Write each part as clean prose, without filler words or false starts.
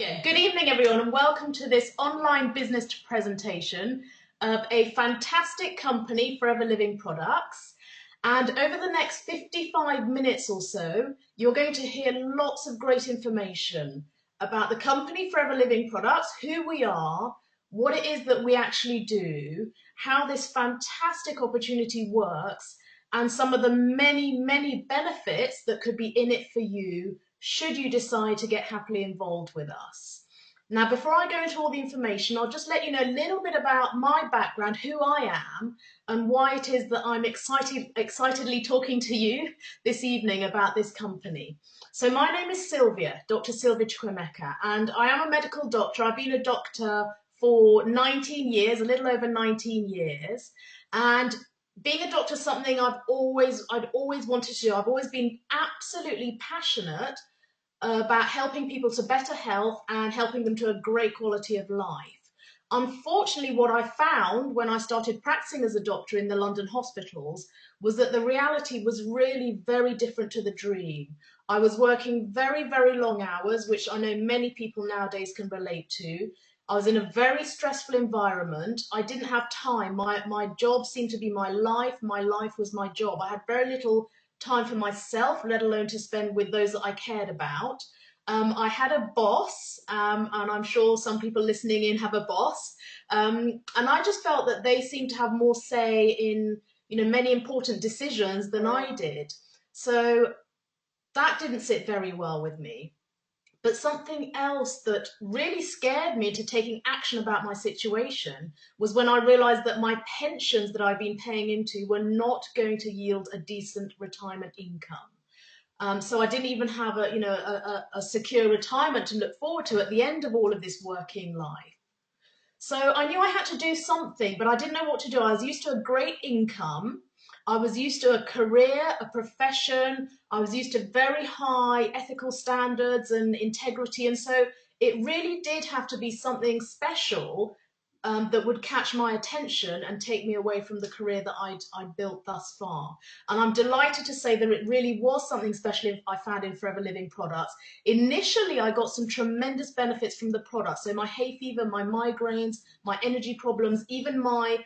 Yeah, good evening everyone and welcome to this online business presentation of a fantastic company, Forever Living Products. And over the next 55 minutes or so, you're going to hear lots of great information about the company Forever Living Products, who we are, what it is that we actually do, how this fantastic opportunity works, and some of the many benefits that could be in it for you should you decide to get happily involved with us. Now, before I go into all the information, I'll just let you know a little bit about my background, who I am, and why it is that I'm excitedly talking to you this evening about this company. So my name is Sylvia, Dr. Sylvia Chukwemeka, and I am a medical doctor. I've been a doctor for 19 years, a little over 19 years, and being a doctor is something I'd always wanted to do. I've always been absolutely passionate about helping people to better health and helping them to a great quality of life. Unfortunately, what I found when I started practicing as a doctor in the London hospitals was that the reality was really very different to the dream. I was working very long hours, which I know many people nowadays can relate to. I was in a very stressful environment. I didn't have time. My job seemed to be my life. My life was my job. I had very little time for myself, let alone to spend with those that I cared about. I had a boss, and I'm sure some people listening in have a boss, and I just felt that they seemed to have more say in many important decisions than I did. So that didn't sit very well with me. But something else that really scared me into taking action about my situation was when I realized that my pensions that I'd been paying into were not going to yield a decent retirement income. So I didn't even have a secure retirement to look forward to at the end of all of this working life. So I knew I had to do something, but I didn't know what to do. I was used to a great income. I was used to a career, a profession. I was used to very high ethical standards and integrity. And so it really did have to be something special that would catch my attention and take me away from the career that I'd built thus far. And I'm delighted to say that it really was something special I found in Forever Living Products. Initially, I got some tremendous benefits from the product. So my hay fever, my migraines, my energy problems, even my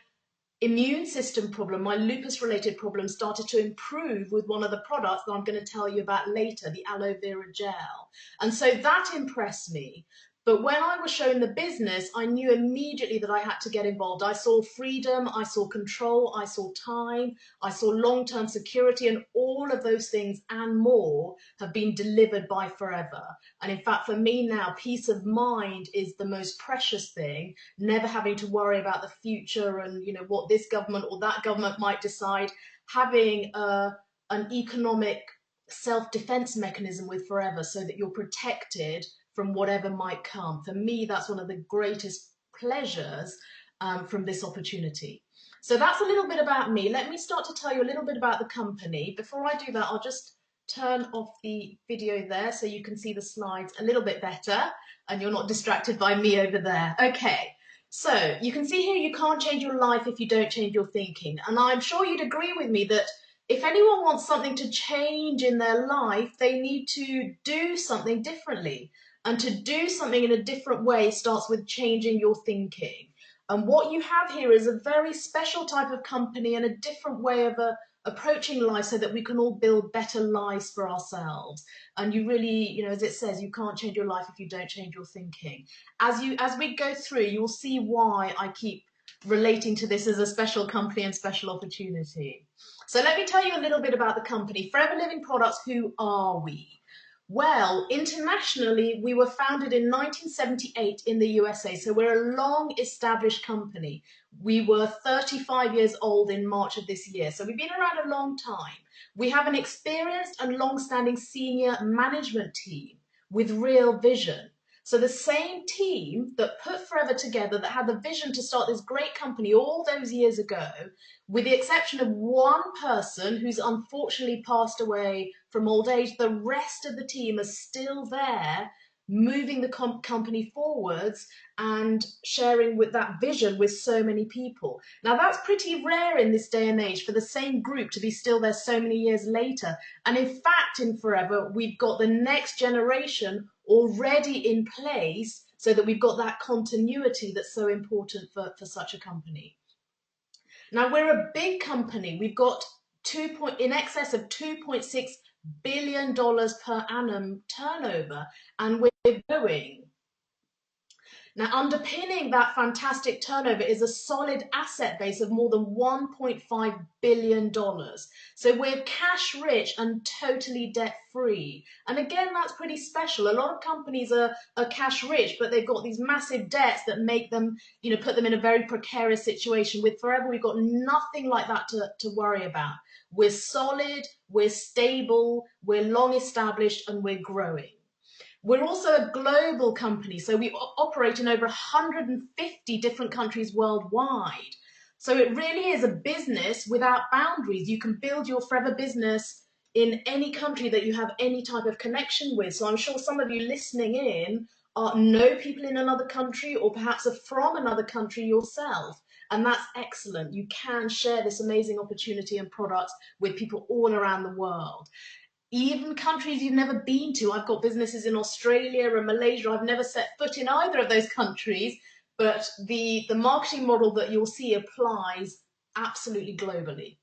immune system problem, my lupus related problems started to improve with one of the products that I'm going to tell you about later, the aloe vera gel. And so that impressed me. But when I was showing the business, I knew immediately that I had to get involved. I saw freedom, I saw control, I saw time, I saw long-term security, and all of those things and more have been delivered by Forever. And in fact, for me now, peace of mind is the most precious thing, never having to worry about the future and what this government or that government might decide, having an economic self-defense mechanism with Forever so that you're protected from whatever might come. For me, that's one of the greatest pleasures from this opportunity. So that's a little bit about me. Let me start to tell you a little bit about the company. Before I do that, I'll just turn off the video there so you can see the slides a little bit better and you're not distracted by me over there. Okay, so you can see here you can't change your life if you don't change your thinking. And I'm sure you'd agree with me that if anyone wants something to change in their life, they need to do something differently. And to do something in a different way starts with changing your thinking. And what you have here is a very special type of company and a different way of approaching life so that we can all build better lives for ourselves. And you really, as it says, you can't change your life if you don't change your thinking. As we go through, you'll see why I keep relating to this as a special company and special opportunity. So let me tell you a little bit about the company. Forever Living Products, who are we? Well, internationally, we were founded in 1978 in the USA, so we're a long-established company. We were 35 years old in March of this year, so we've been around a long time. We have an experienced and long-standing senior management team with real vision. So the same team that put Forever together, that had the vision to start this great company all those years ago, with the exception of one person who's unfortunately passed away from old age, the rest of the team are still there, moving the company forwards and sharing with that vision with so many people. Now that's pretty rare in this day and age for the same group to be still there so many years later. And in fact, in Forever, we've got the next generation already in place so that we've got that continuity that's so important for such a company. Now, we're a big company. We've got in excess of $2.6 billion per annum turnover, and we're growing. Now, underpinning that fantastic turnover is a solid asset base of more than $1.5 billion. So we're cash rich and totally debt free. And again, that's pretty special. A lot of companies are cash rich, but they've got these massive debts that make them, put them in a very precarious situation. With Forever, we've got nothing like that to worry about. We're solid, we're stable, we're long established, and we're growing. We're also a global company, so we operate in over 150 different countries worldwide. So it really is a business without boundaries. You can build your Forever business in any country that you have any type of connection with. So I'm sure some of you listening in know people in another country, or perhaps are from another country yourself. And that's excellent. You can share this amazing opportunity and products with people all around the world. Even countries you've never been to. I've got businesses in Australia and Malaysia. I've never set foot in either of those countries, but the marketing model that you'll see applies absolutely globally.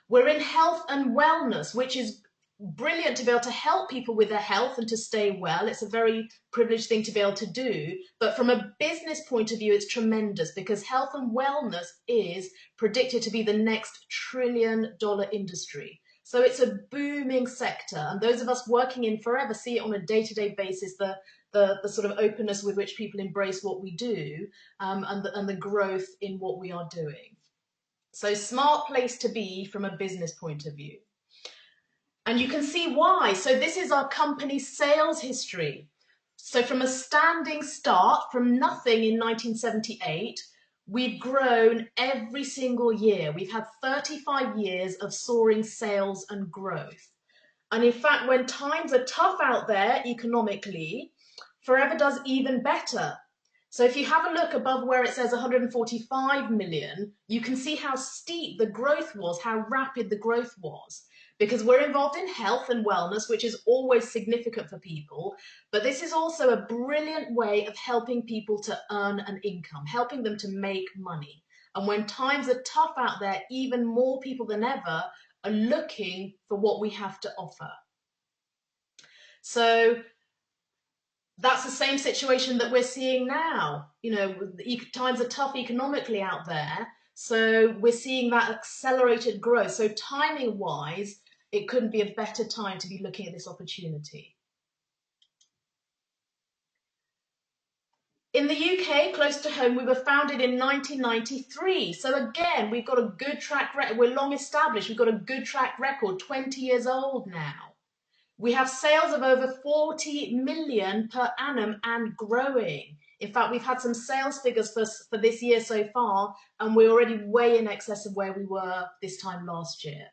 We're in health and wellness, which is brilliant to be able to help people with their health and to stay well. It's a very privileged thing to be able to do. But from a business point of view, it's tremendous, because health and wellness is predicted to be the next trillion-dollar industry. So it's a booming sector, and those of us working in Forever see it on a day-to-day basis, the sort of openness with which people embrace what we do, and the growth in what we are doing. So smart place to be from a business point of view. And you can see why. So this is our company's sales history. So from a standing start, from nothing in 1978, we've grown every single year. We've had 35 years of soaring sales and growth. And in fact, when times are tough out there economically, Forever does even better. So if you have a look above where it says 145 million, you can see how steep the growth was, how rapid the growth was. Because we're involved in health and wellness, which is always significant for people, but this is also a brilliant way of helping people to earn an income, helping them to make money. And when times are tough out there, even more people than ever are looking for what we have to offer. So that's the same situation that we're seeing now. Times are tough economically out there, so we're seeing that accelerated growth. So timing wise, it couldn't be a better time to be looking at this opportunity. In the UK, close to home, we were founded in 1993. So again, we've got a good track record. We're long established. We've got a good track record, 20 years old now. We have sales of over 40 million per annum and growing. In fact, we've had some sales figures for this year so far, and we're already way in excess of where we were this time last year.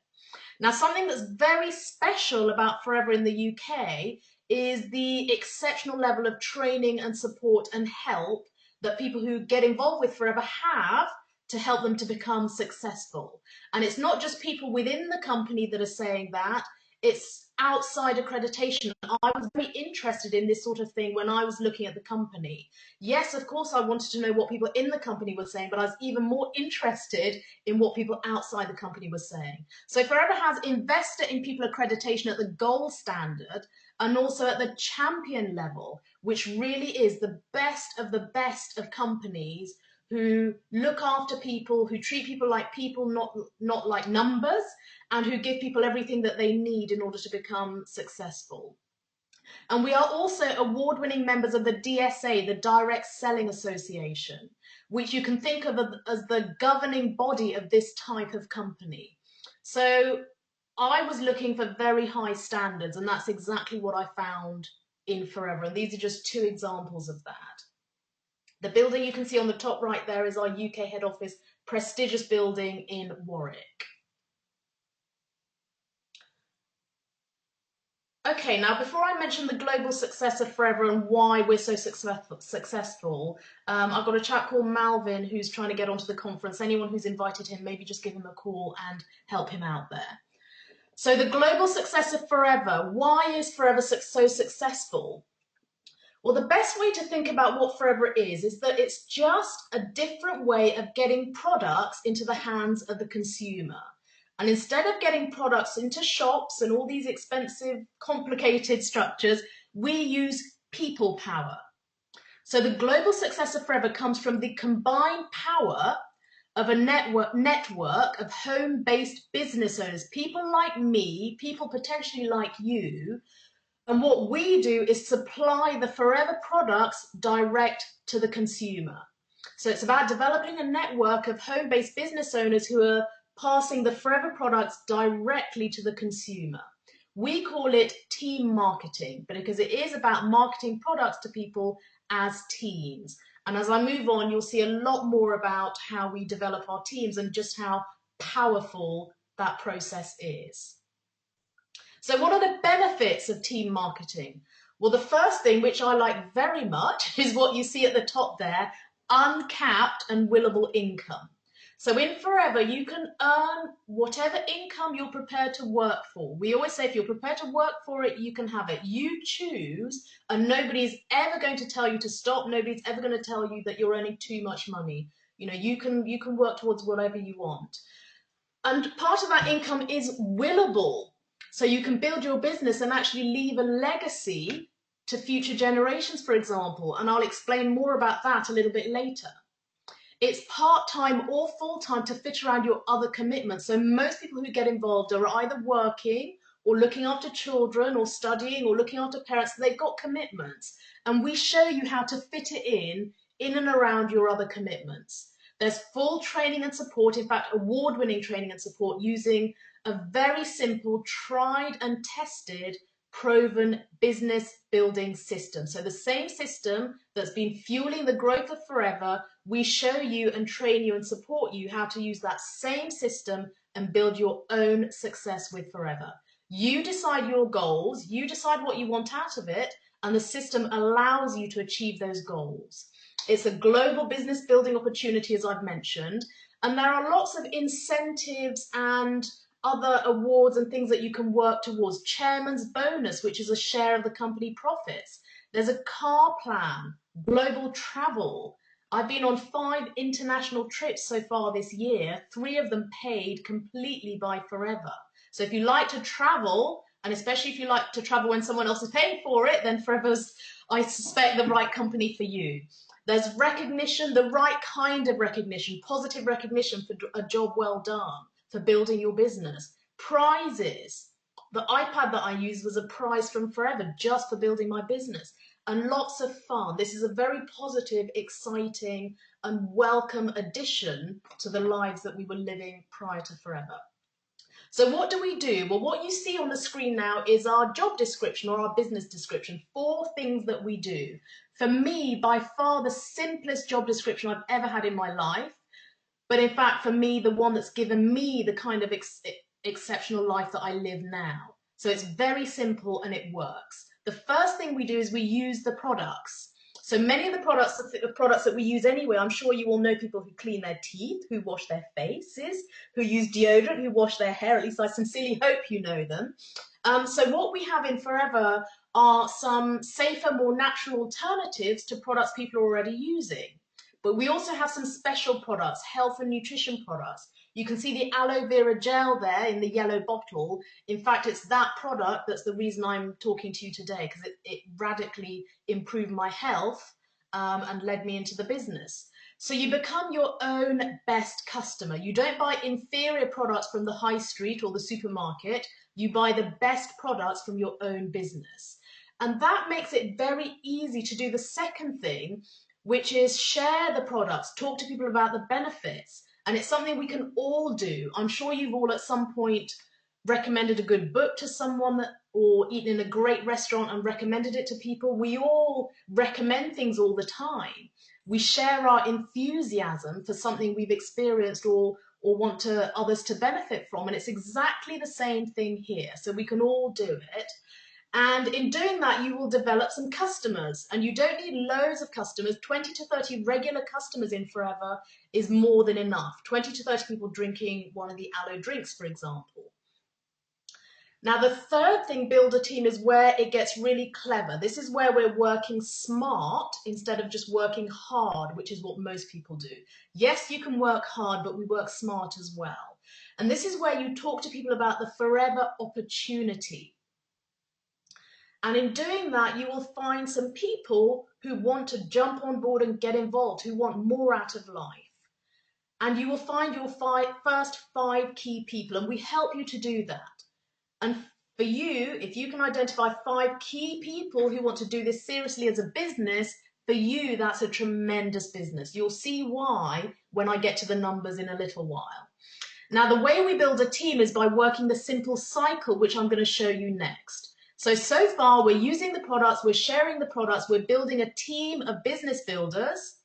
Now, something that's very special about Forever in the UK is the exceptional level of training and support and help that people who get involved with Forever have to help them to become successful. And it's not just people within the company that are saying that, it's outside accreditation. I was very interested in this sort of thing when I was looking at the company. Yes, of course, I wanted to know what people in the company were saying, but I was even more interested in what people outside the company were saying. So Forever has Investor in People accreditation at the gold standard and also at the champion level, which really is the best of companies who look after people, who treat people like people, not like numbers, and who give people everything that they need in order to become successful. And we are also award-winning members of the DSA, the Direct Selling Association, which you can think of as the governing body of this type of company. So I was looking for very high standards, and that's exactly what I found in Forever. And these are just two examples of that. The building you can see on the top right there is our UK head office, prestigious building in Warwick. Okay, now before I mention the global success of Forever and why we're so successful, I've got a chap called Malvin who's trying to get onto the conference. Anyone who's invited him, maybe just give him a call and help him out there. So the global success of Forever, why is Forever so successful? Well, the best way to think about what Forever is that it's just a different way of getting products into the hands of the consumer. And instead of getting products into shops and all these expensive, complicated structures, we use people power. So the global success of Forever comes from the combined power of a network of home-based business owners, people like me, people potentially like you. And what we do is supply the Forever products direct to the consumer. So it's about developing a network of home-based business owners who are passing the Forever products directly to the consumer. We call it team marketing, but because it is about marketing products to people as teams. And as I move on, you'll see a lot more about how we develop our teams and just how powerful that process is. So what are the benefits of team marketing? Well, the first thing, which I like very much, is what you see at the top there, uncapped and willable income. So in Forever, you can earn whatever income you're prepared to work for. We always say if you're prepared to work for it, you can have it. You choose, and nobody's ever going to tell you to stop. Nobody's ever going to tell you that you're earning too much money. You know, you can work towards whatever you want. And part of that income is willable. So you can build your business and actually leave a legacy to future generations, for example. And I'll explain more about that a little bit later. It's part-time or full-time to fit around your other commitments. So most people who get involved are either working or looking after children or studying or looking after parents. They've got commitments. And we show you how to fit it in and around your other commitments. There's full training and support, in fact, award-winning training and support using a very simple, tried and tested, proven business building system. So the same system that's been fueling the growth of Forever, we show you and train you and support you how to use that same system and build your own success with Forever. You decide your goals, you decide what you want out of it, and the system allows you to achieve those goals. It's a global business building opportunity, as I've mentioned, and there are lots of incentives and other awards and things that you can work towards. Chairman's bonus, which is a share of the company profits. There's a car plan, global travel. I've been on 5 international trips so far this year, 3 of them paid completely by Forever. So if you like to travel, and especially if you like to travel when someone else is paying for it, then Forever's, I suspect, the right company for you. There's recognition, the right kind of recognition, positive recognition for a job well done, for building your business. Prizes. The iPad that I used was a prize from Forever just for building my business. And lots of fun. This is a very positive, exciting, and welcome addition to the lives that we were living prior to Forever. So what do we do? Well, what you see on the screen now is our job description or our business description, 4 things that we do. For me, by far the simplest job description I've ever had in my life. But in fact, for me, the one that's given me the kind of exceptional life that I live now. So it's very simple and it works. The first thing we do is we use the products. So many of the products that we use anyway, I'm sure you all know people who clean their teeth, who wash their faces, who use deodorant, who wash their hair. At least I sincerely hope you know them. So what we have in Forever are some safer, more natural alternatives to products people are already using. But we also have some special products, health and nutrition products. You can see the aloe vera gel there in the yellow bottle. In fact, it's that product that's the reason I'm talking to you today, because it radically improved my health and led me into the business. So you become your own best customer. You don't buy inferior products from the high street or the supermarket. You buy the best products from your own business. And that makes it very easy to do the second thing, which is share the products, talk to people about the benefits. And it's something we can all do. I'm sure you've all at some point recommended a good book to someone or eaten in a great restaurant and recommended it to people. We all recommend things all the time. We share our enthusiasm for something we've experienced or want others to benefit from. And it's exactly the same thing here. So we can all do it. And in doing that, you will develop some customers, and you don't need loads of customers. 20 to 30 regular customers in Forever is more than enough. 20 to 30 people drinking one of the aloe drinks, for example. Now, the third thing, build a team, is where it gets really clever. This is where we're working smart instead of just working hard, which is what most people do. Yes, you can work hard, but we work smart as well. And this is where you talk to people about the forever opportunity. And in doing that, you will find some people who want to jump on board and get involved, who want more out of life. And you will find your first 5 key people, and we help you to do that. And for you, if you can identify 5 key people who want to do this seriously as a business, for you, that's a tremendous business. You'll see why when I get to the numbers in a little while. Now, the way we build a team is by working the simple cycle, which I'm going to show you next. So far, we're using the products, we're sharing the products, we're building a team of business builders.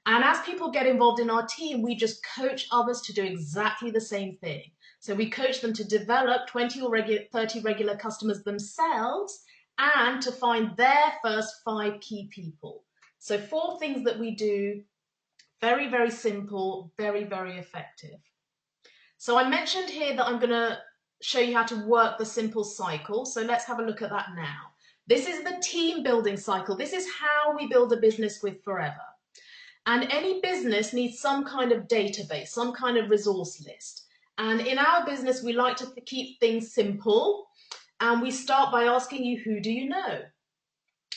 And as people get involved in our team, we just coach others to do exactly the same thing. So we coach them to develop 20 or 30 regular customers themselves and to find their first 5 key people. So 4 things that we do, very, very simple, very, very effective. So I mentioned here that I'm going to show you how to work the simple cycle. So let's have a look at that now. This is the team building cycle. This is how we build a business with Forever. And any business needs some kind of database, some kind of resource list. And in our business, we like to keep things simple. And we start by asking you, who do you know?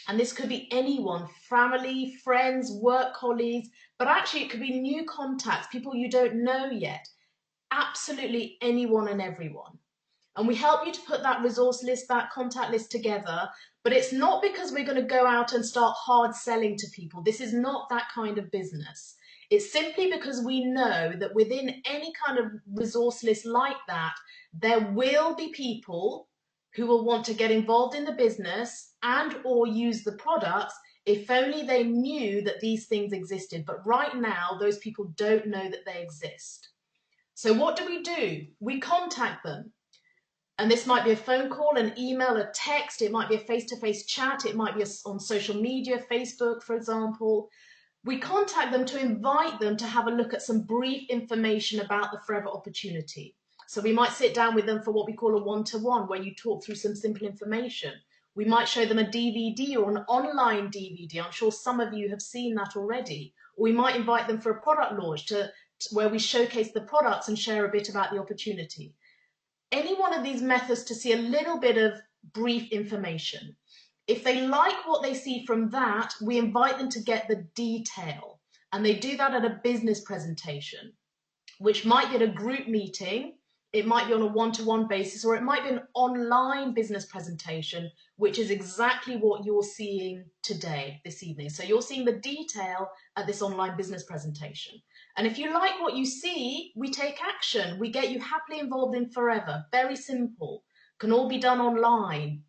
And this could be anyone, family, friends, work colleagues, but actually it could be new contacts, people you don't know yet. Absolutely anyone and everyone. And we help you to put that resource list, that contact list together, but it's not because we're going to go out and start hard selling to people. This is not that kind of business. It's simply because we know that within any kind of resource list like that, there will be people who will want to get involved in the business and or use the products if only they knew that these things existed. But right now, those people don't know that they exist. So what do? We contact them. And this might be a phone call, an email, a text. It might be a face-to-face chat. It might be on social media, Facebook, for example. We contact them to invite them to have a look at some brief information about the Forever opportunity. So we might sit down with them for what we call a one-to-one, where you talk through some simple information. We might show them a DVD or an online DVD. I'm sure some of you have seen that already. Or we might invite them for a product launch where we showcase the products and share a bit about the opportunity. Any one of these methods to see a little bit of brief information. If they like what they see from that, we invite them to get the detail. And they do that at a business presentation, which might be at a group meeting, it might be on a one-to-one basis, or it might be an online business presentation, which is exactly what you're seeing today, this evening. So you're seeing the detail at this online business presentation. And if you like what you see, we take action. We get you happily involved in Forever. Very simple. Can all be done online.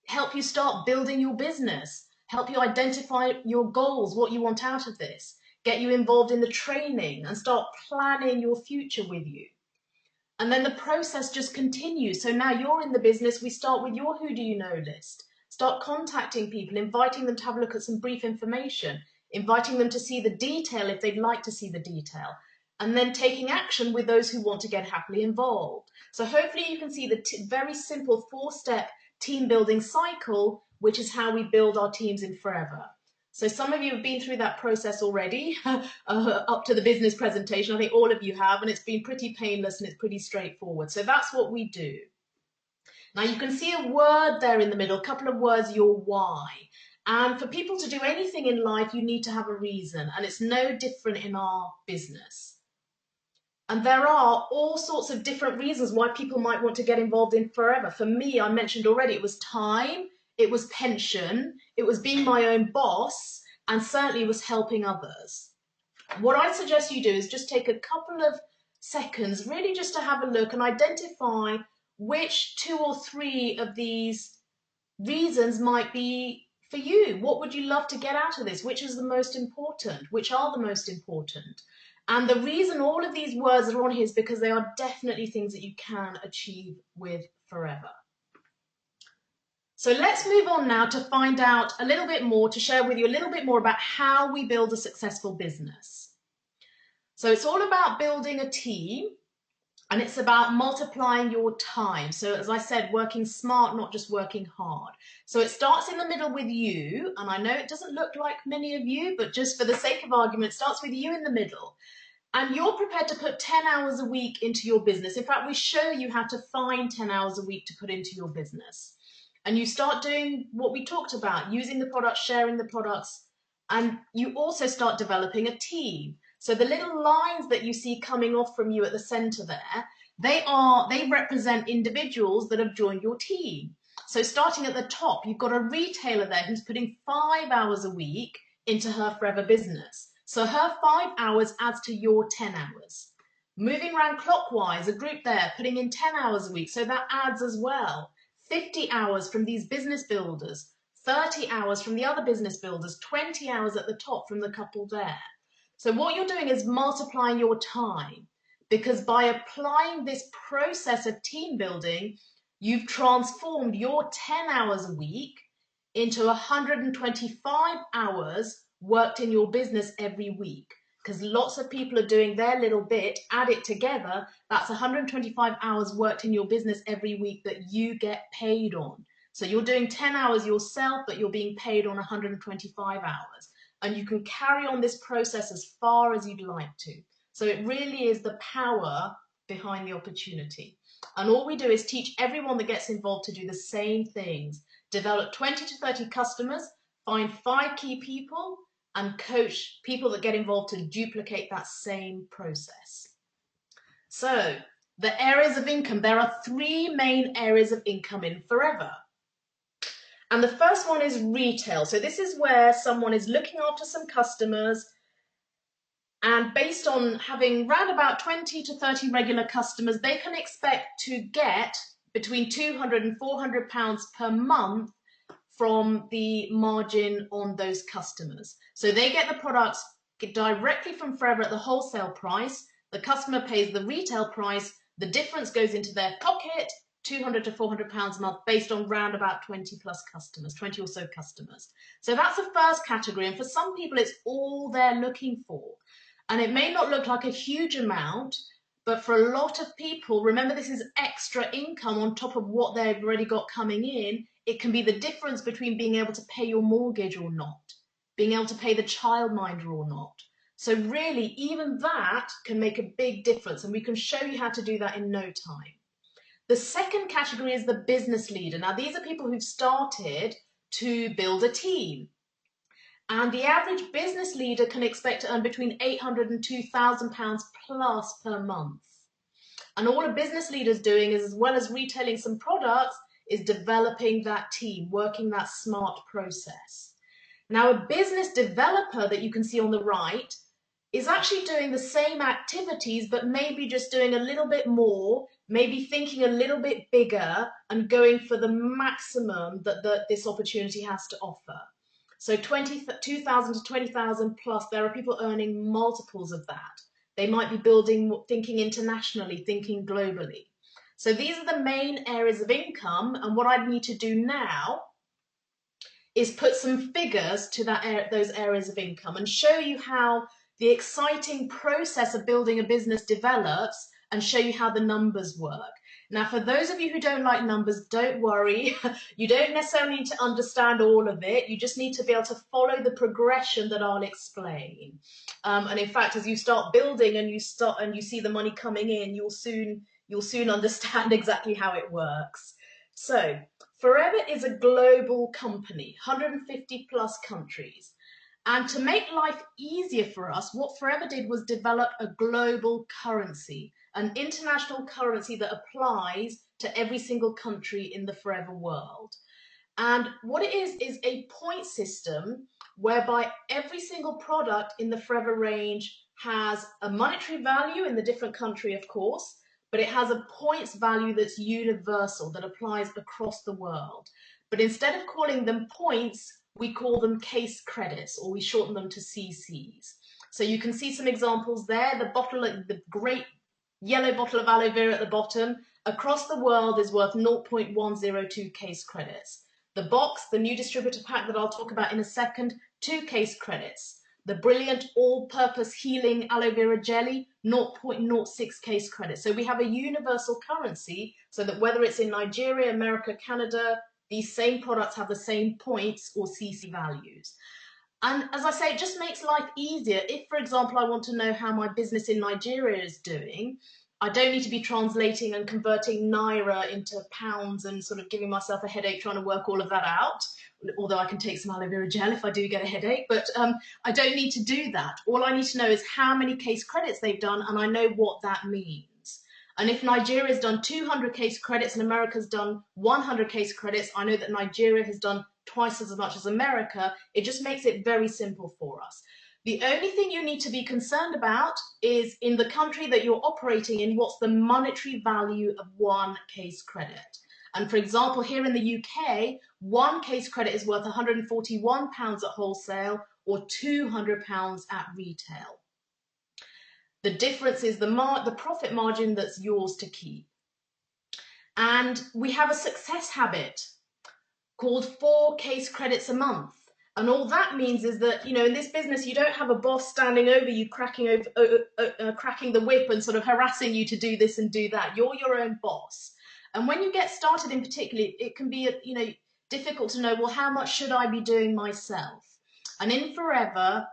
Help you start building your business. Help you identify your goals, what you want out of this. Get you involved in the training and start planning your future with you. And then the process just continues. So now you're in the business. We start with your who do you know list. Start contacting people, inviting them to have a look at some brief information, inviting them to see the detail if they'd like to see the detail, and then taking action with those who want to get happily involved. So hopefully you can see the very simple 4-step team building cycle, which is how we build our teams in Forever. So some of you have been through that process already, up to the business presentation. I think all of you have, and it's been pretty painless and it's pretty straightforward. So that's what we do. Now you can see a word there in the middle, a couple of words, your why. And for people to do anything in life, you need to have a reason, and it's no different in our business. And there are all sorts of different reasons why people might want to get involved in Forever. For me, I mentioned already, it was time, it was pension, it was being my own boss, and certainly was helping others. What I suggest you do is just take a couple of seconds, really just to have a look and identify which 2 or 3 of these reasons might be for you. What would you love to get out of this? Which is the most important? Which are the most important? And the reason all of these words are on here is because they are definitely things that you can achieve with Forever. So let's move on now to find out a little bit more, to share with you a little bit more about how we build a successful business. So it's all about building a team. And it's about multiplying your time. So as I said, working smart, not just working hard. So it starts in the middle with you. And I know it doesn't look like many of you, but just for the sake of argument, it starts with you in the middle. And you're prepared to put 10 hours a week into your business. In fact, we show you how to find 10 hours a week to put into your business. And you start doing what we talked about, using the products, sharing the products, and you also start developing a team. So the little lines that you see coming off from you at the center there, they represent individuals that have joined your team. So starting at the top, you've got a retailer there who's putting 5 hours a week into her forever business. So her 5 hours adds to your 10 hours. Moving around clockwise, a group there putting in 10 hours a week, so that adds as well. 50 hours from these business builders, 30 hours from the other business builders, 20 hours at the top from the couple there. So what you're doing is multiplying your time, because by applying this process of team building, you've transformed your 10 hours a week into 125 hours worked in your business every week. Because lots of people are doing their little bit, add it together, that's 125 hours worked in your business every week that you get paid on. So you're doing 10 hours yourself, but you're being paid on 125 hours. And you can carry on this process as far as you'd like to. So it really is the power behind the opportunity. And all we do is teach everyone that gets involved to do the same things. Develop 20 to 30 customers, find 5 key people, and coach people that get involved to duplicate that same process. So the areas of income, there are 3 main areas of income in Forever. And the first one is retail. So this is where someone is looking after some customers, and based on having round about 20 to 30 regular customers, they can expect to get between £200 and £400 per month from the margin on those customers. So they get the products directly from Forever at the wholesale price. The customer pays the retail price. The difference goes into their pocket, £200 to £400 a month, based on round about 20 plus customers, 20 or so customers. So that's the first category. And for some people, it's all they're looking for. And it may not look like a huge amount, but for a lot of people, remember, this is extra income on top of what they've already got coming in. It can be the difference between being able to pay your mortgage or not, being able to pay the childminder or not. So really, even that can make a big difference, and we can show you how to do that in no time. The second category is the business leader. Now, these are people who've started to build a team. And the average business leader can expect to earn between £800 and £2,000 plus per month. And all a business leader's doing is, as well as retailing some products, is developing that team, working that smart process. Now, a business developer that you can see on the right is actually doing the same activities, but maybe just doing a little bit more, maybe thinking a little bit bigger and going for the maximum that this opportunity has to offer. So 2,000 to 20,000 plus, there are people earning multiples of that. They might be building, thinking internationally, thinking globally. So these are the main areas of income, and what I need to do now is put some figures to those areas of income and show you how the exciting process of building a business develops, and show you how the numbers work. Now, for those of you who don't like numbers, don't worry. You don't necessarily need to understand all of it. You just need to be able to follow the progression that I'll explain. And in fact, as you start building and you see the money coming in, you'll soon understand exactly how it works. So Forever is a global company, 150 plus countries. And to make life easier for us, what Forever did was develop a global currency, an international currency that applies to every single country in the Forever world. And what it is a point system whereby every single product in the Forever range has a monetary value in the different country, of course, but it has a points value that's universal, that applies across the world. But instead of calling them points, we call them case credits, or we shorten them to CCs. So you can see some examples there. The great yellow bottle of aloe vera at the bottom, across the world is worth 0.102 case credits. The box, the new distributor pack that I'll talk about in a second, 2 case credits. The brilliant all-purpose healing aloe vera jelly, 0.06 case credit. So we have a universal currency so that whether it's in Nigeria, America, Canada, these same products have the same points or CC values. And as I say, it just makes life easier. If, for example, I want to know how my business in Nigeria is doing, I don't need to be translating and converting Naira into pounds and sort of giving myself a headache trying to work all of that out. Although I can take some aloe vera gel if I do get a headache, but I don't need to do that. All I need to know is how many case credits they've done, and I know what that means. And if Nigeria's done 200 case credits and America's done 100 case credits, I know that Nigeria has done twice as much as America. It just makes it very simple for us. The only thing you need to be concerned about is in the country that you're operating in, what's the monetary value of one case credit? And for example, here in the UK, one case credit is worth £141 at wholesale or £200 at retail. The difference is the profit margin that's yours to keep. And we have a success habit called 4 case credits a month. And all that means is that, you know, in this business, you don't have a boss standing over you, cracking the whip and sort of harassing you to do this and do that. You're your own boss. And when you get started in particular, it can be, you know, difficult to know, well, how much should I be doing myself? And in Forever,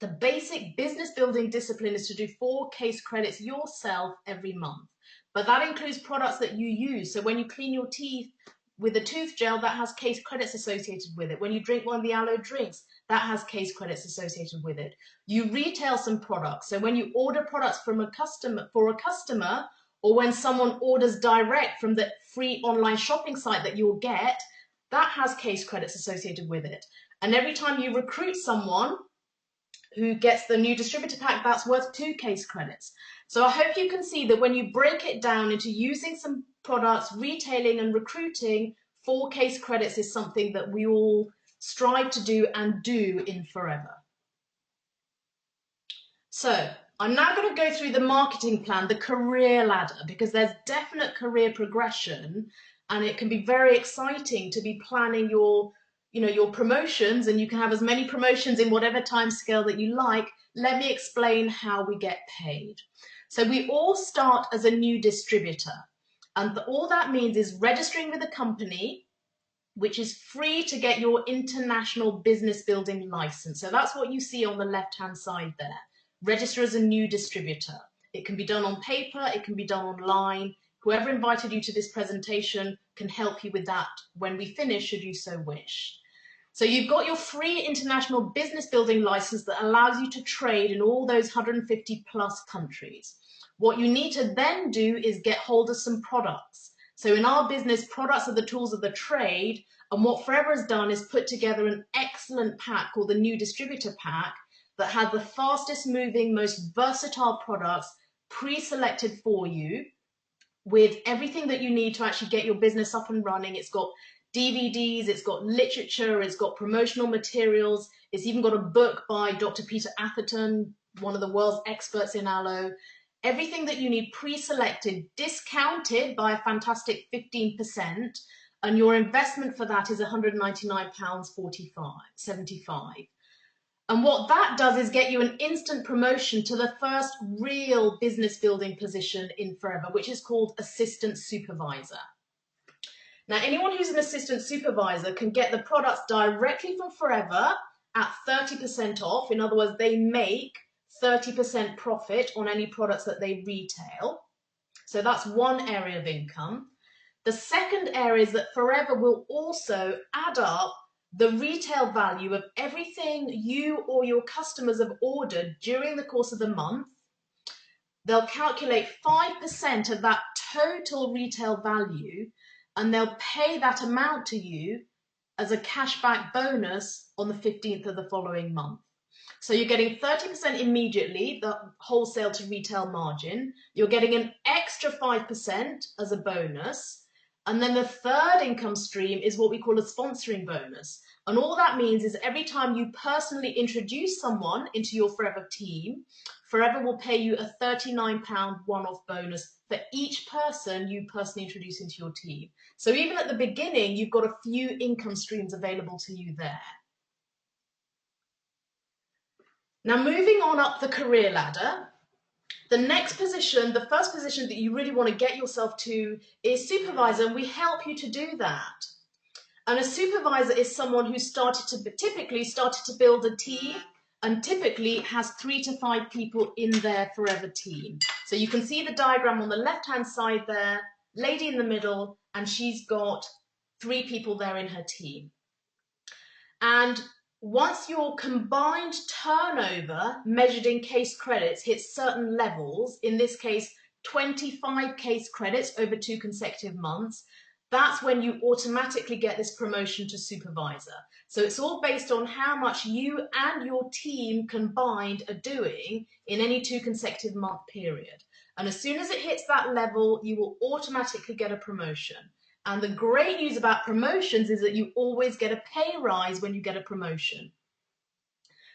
the basic business building discipline is to do 4 case credits yourself every month. But that includes products that you use. So when you clean your teeth with a tooth gel, that has case credits associated with it. When you drink one of the aloe drinks, that has case credits associated with it. You retail some products. So when you order products from a customer, or when someone orders direct from the free online shopping site that you'll get, that has case credits associated with it. And every time you recruit someone who gets the new distributor pack, that's worth 2 case credits. So I hope you can see that when you break it down into using some products, retailing and recruiting, 4 case credits is something that we all strive to do and do in Forever. So I'm now going to go through the marketing plan, the career ladder, because there's definite career progression and it can be very exciting to be planning your promotions, and you can have as many promotions in whatever time scale that you like. Let me explain how we get paid. So we all start as a new distributor, and all that means is registering with a company, which is free to get your international business building license. So that's what you see on the left-hand side there. Register as a new distributor. It can be done on paper, it can be done online. Whoever invited you to this presentation can help you with that when we finish, should you so wish. So you've got your free international business building license that allows you to trade in all those 150 plus countries. What you need to then do is get hold of some products. So in our business, products are the tools of the trade, and what Forever has done is put together an excellent pack called the New Distributor Pack that had the fastest moving, most versatile products pre-selected for you with everything that you need to actually get your business up and running. It's got DVDs, it's got literature, it's got promotional materials, it's even got a book by Dr. Peter Atherton, one of the world's experts in aloe. Everything that you need pre-selected, discounted by a fantastic 15%, and your investment for that is £199.75. And what that does is get you an instant promotion to the first real business building position in Forever, which is called Assistant Supervisor. Now, anyone who's an assistant supervisor can get the products directly from Forever at 30% off. In other words, they make 30% profit on any products that they retail. So that's one area of income. The second area is that Forever will also add up the retail value of everything you or your customers have ordered during the course of the month. They'll calculate 5% of that total retail value, and they'll pay that amount to you as a cashback bonus on the 15th of the following month. So you're getting 30% immediately, the wholesale to retail margin. You're getting an extra 5% as a bonus. And then the third income stream is what we call a sponsoring bonus. And all that means is every time you personally introduce someone into your Forever team, Forever will pay you a £39 one-off bonus for each person you personally introduce into your team. So even at the beginning, you've got a few income streams available to you there. Now, moving on up the career ladder, the next position, the first position that you really want to get yourself to is supervisor, and we help you to do that. And a supervisor is someone who typically started to build a team and typically has 3 to 5 people in their forever team. So you can see the diagram on the left-hand side there, lady in the middle, and she's got 3 people there in her team. And once your combined turnover measured in case credits hits certain levels, in this case 25 case credits over 2 consecutive months, that's when you automatically get this promotion to supervisor. So it's all based on how much you and your team combined are doing in any 2 consecutive month period. And as soon as it hits that level, you will automatically get a promotion. And the great news about promotions is that you always get a pay rise when you get a promotion.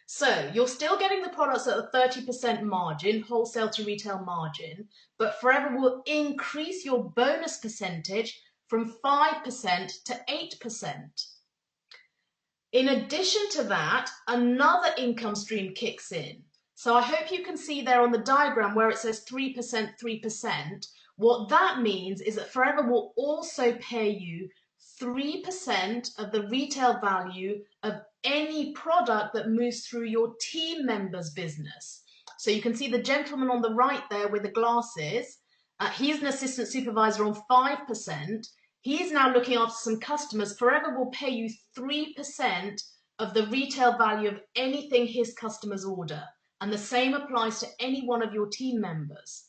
So you're still getting the products at a 30% margin, wholesale to retail margin, but Forever will increase your bonus percentage from 5% to 8%. In addition to that, another income stream kicks in. So I hope you can see there on the diagram where it says 3%, 3%. What that means is that Forever will also pay you 3% of the retail value of any product that moves through your team member's business. So you can see the gentleman on the right there with the glasses. He's an assistant supervisor on 5%. He's now looking after some customers. Forever will pay you 3% of the retail value of anything his customers order. And the same applies to any one of your team members.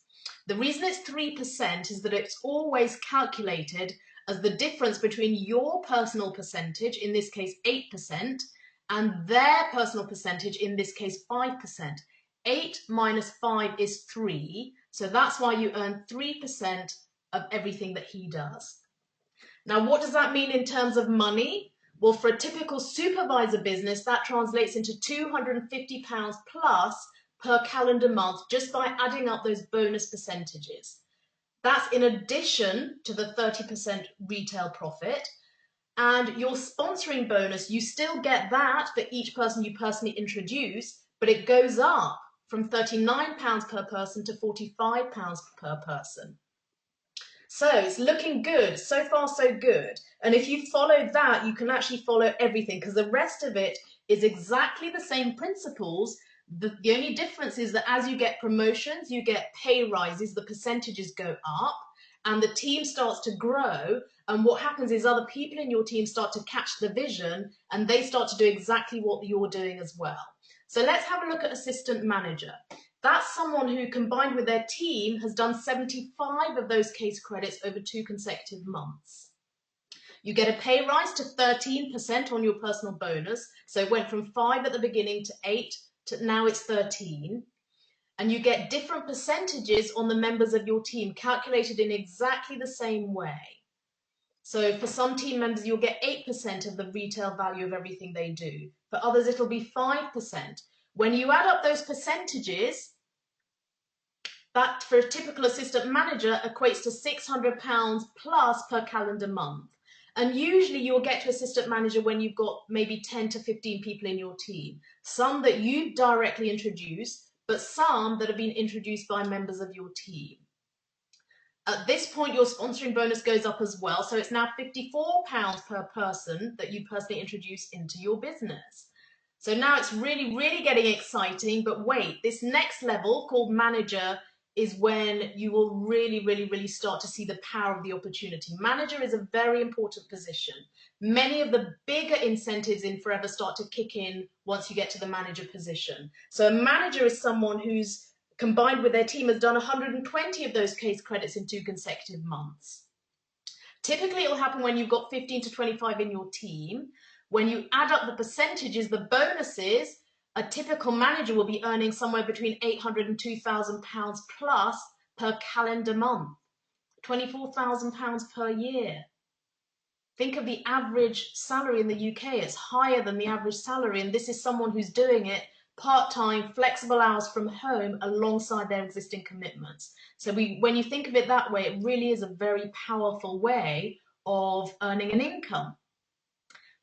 The reason it's 3% is that it's always calculated as the difference between your personal percentage, in this case 8%, and their personal percentage, in this case 5%. 8 minus 5 is 3, so that's why you earn 3% of everything that he does. Now, what does that mean in terms of money? Well, for a typical supervisor business, that translates into £250 plus per calendar month just by adding up those bonus percentages. That's in addition to the 30% retail profit. And your sponsoring bonus, you still get that for each person you personally introduce, but it goes up from £39 per person to £45 per person. So it's looking good. So far, so good. And if you follow that, you can actually follow everything because the rest of it is exactly the same principles. The only difference is that as you get promotions, you get pay rises, the percentages go up, and the team starts to grow. And what happens is other people in your team start to catch the vision and they start to do exactly what you're doing as well. So let's have a look at assistant manager. That's someone who, combined with their team, has done 75 of those case credits over 2 consecutive months. You get a pay rise to 13% on your personal bonus. So it went from 5 at the beginning to 8 to now it's 13. And you get different percentages on the members of your team, calculated in exactly the same way. So for some team members, you'll get 8% of the retail value of everything they do. For others, it'll be 5%. When you add up those percentages, that for a typical assistant manager equates to £600 plus per calendar month. And usually you'll get to assistant manager when you've got maybe 10 to 15 people in your team. Some that you directly introduce, but some that have been introduced by members of your team. At this point, your sponsoring bonus goes up as well. So it's now £54 per person that you personally introduce into your business. So now it's really, really getting exciting. But wait, this next level called manager is when you will really, really, really start to see the power of the opportunity. Manager is a very important position. Many of the bigger incentives in Forever start to kick in once you get to the manager position. So a manager is someone who's combined with their team has done 120 of those case credits in 2 consecutive months. Typically, it will happen when you've got 15 to 25 in your team. When you add up the percentages, the bonuses, a typical manager will be earning somewhere between £800 and £2,000 plus per calendar month, £24,000 per year. Think of the average salary in the UK. It's higher than the average salary, and this is someone who's doing it part-time, flexible hours from home alongside their existing commitments. So when you think of it that way, it really is a very powerful way of earning an income.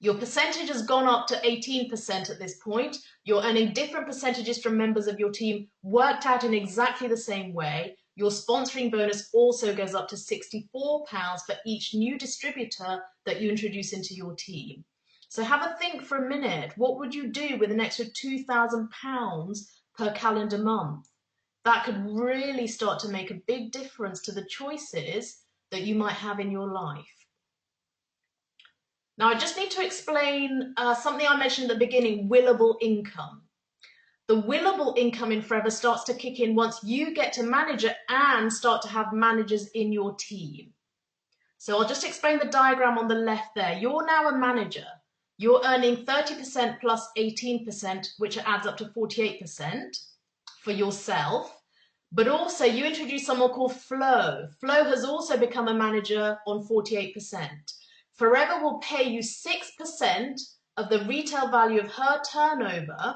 Your percentage has gone up to 18% at this point. You're earning different percentages from members of your team, worked out in exactly the same way. Your sponsoring bonus also goes up to £64 for each new distributor that you introduce into your team. So have a think for a minute. What would you do with an extra £2,000 per calendar month? That could really start to make a big difference to the choices that you might have in your life. Now, I just need to explain something I mentioned at the beginning, willable income. The willable income in Forever starts to kick in once you get to manager and start to have managers in your team. So I'll just explain the diagram on the left there. You're now a manager. You're earning 30% plus 18%, which adds up to 48% for yourself. But also you introduce someone called Flo. Flo has also become a manager on 48%. Forever will pay you 6% of the retail value of her turnover,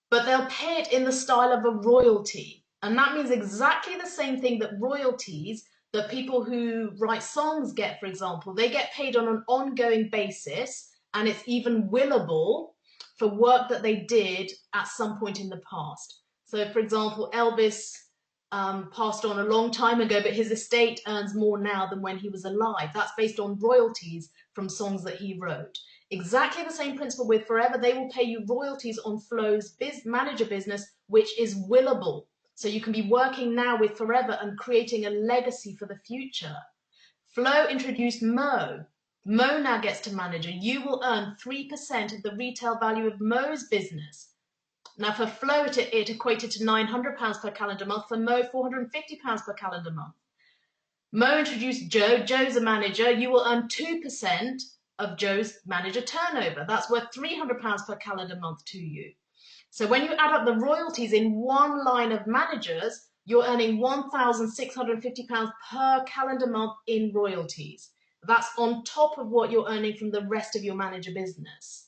but they'll pay it in the style of a royalty. And that means exactly the same thing that royalties that people who write songs get, for example. They get paid on an ongoing basis, and it's even willable for work that they did at some point in the past. So, for example, Elvis passed on a long time ago, but his estate earns more now than when he was alive. That's based on royalties from songs that he wrote. Exactly the same principle with Forever. They will pay you royalties on Flo's manager business, which is willable. So you can be working now with Forever and creating a legacy for the future. Flo introduced Mo. Mo now gets to manager. You will earn 3% of the retail value of Mo's business. Now for Flo, it equated to £900 per calendar month. For Mo, £450 per calendar month. Mo introduced Joe. Joe's a manager. You will earn 2% of Joe's manager turnover. That's worth £300 per calendar month to you. So when you add up the royalties in one line of managers, you're earning £1,650 per calendar month in royalties. That's on top of what you're earning from the rest of your manager business.